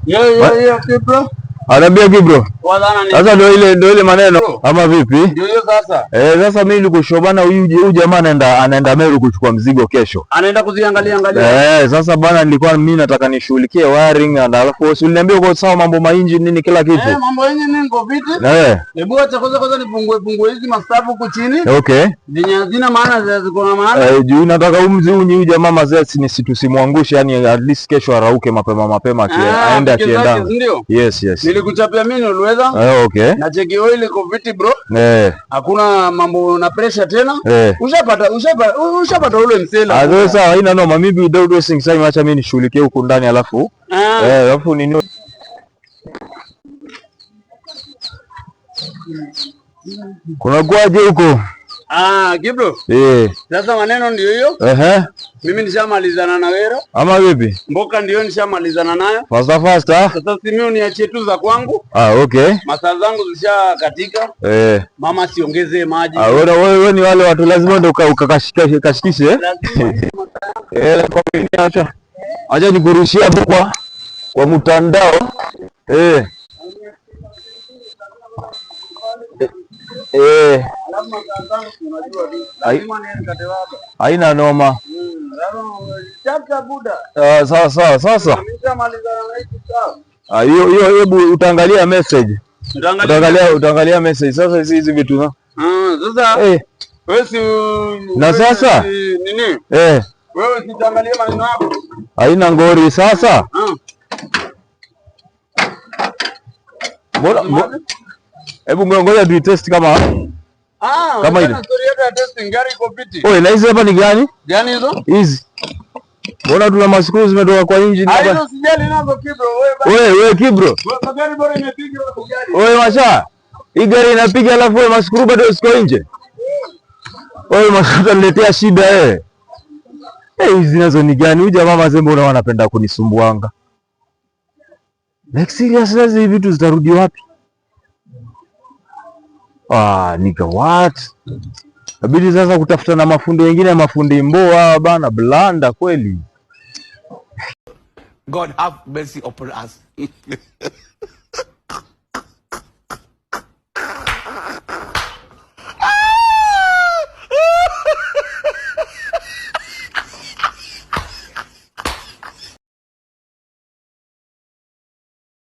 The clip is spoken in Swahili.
Yo Kibro. Anambia Kibro. Sasa ndio ile maneno ama vipi? Ndio hiyo sasa. Sasa mimi nilikushobana huyu jamaa anaenda Meru kuchukua mzigo kesho. Anaenda kuziangalia. Sasa bana nilikuwa mimi nataka nishughulikie wiring alafu usiniambie uko sawa mambo ma engine nini kila kitu. Mambo engine nini ngo viti? Hebu acha kwanza nipungue hizi mastafu huko chini. Okay. Hazina maana ziko na maana. Juu nataka huyu jamaa mazee tusimwangushe yani at least kesho arauke mapema aende akienda. Yes. Nilikuchapia mimi uliweza? Okay. Na cheki oil iko viti bro. Hakuna mambo na pressure tena. Ushapata ule msela. Sasa haina noma mimi without wasting time acha mimi nishughulikie huko ndani alafu. Alafu nini? Kuna kwaje huko? Kibro. Sasa maneno ndio hiyo. Mimi nishamalizana na Wera. Ama vipi? Mboka ndio nishamalizana nayo. Fast. Sasa mimi niachie tu za kwangu. Okay. Masaa zangu zishakatika. Mama siongeze maji. Wewe ni wale watu lazima ndio ukakashikishe. Acha nikurushia hapo kwa mtandao. Haina noma. Sasa. Hiyo hebu utaangalia message. Utaangalia message. Sasa hizi vitu. Sasa. Wewe si na sasa nini? Wewe usitaangalie maneno yako. Haina ngori sasa. Mbona hebu ngoja tu test kama ile. Story ya testing gari iko piti. Na hizi hapa ni gani? Gani hizo? Hizi. Mbona tuna mascrews zimetoka kwa engine hapa? Hizo sijali nazo Kibro wewe Kibro. Gari bora imepiga usijali. Masha. Hii gari inapiga alafu wewe mascrew bado siko nje. Masha utaniletea shida hizi nazo ni gani? Huyu jamaa mazembe mbona wanapenda kunisumbuanga? Like seriously hizi vitu zitarudi wapi? Nika what? Inabidi sasa kutafuta na mafundi wengine, mafundi mboa bana, blanda kweli. God have mercy upon us.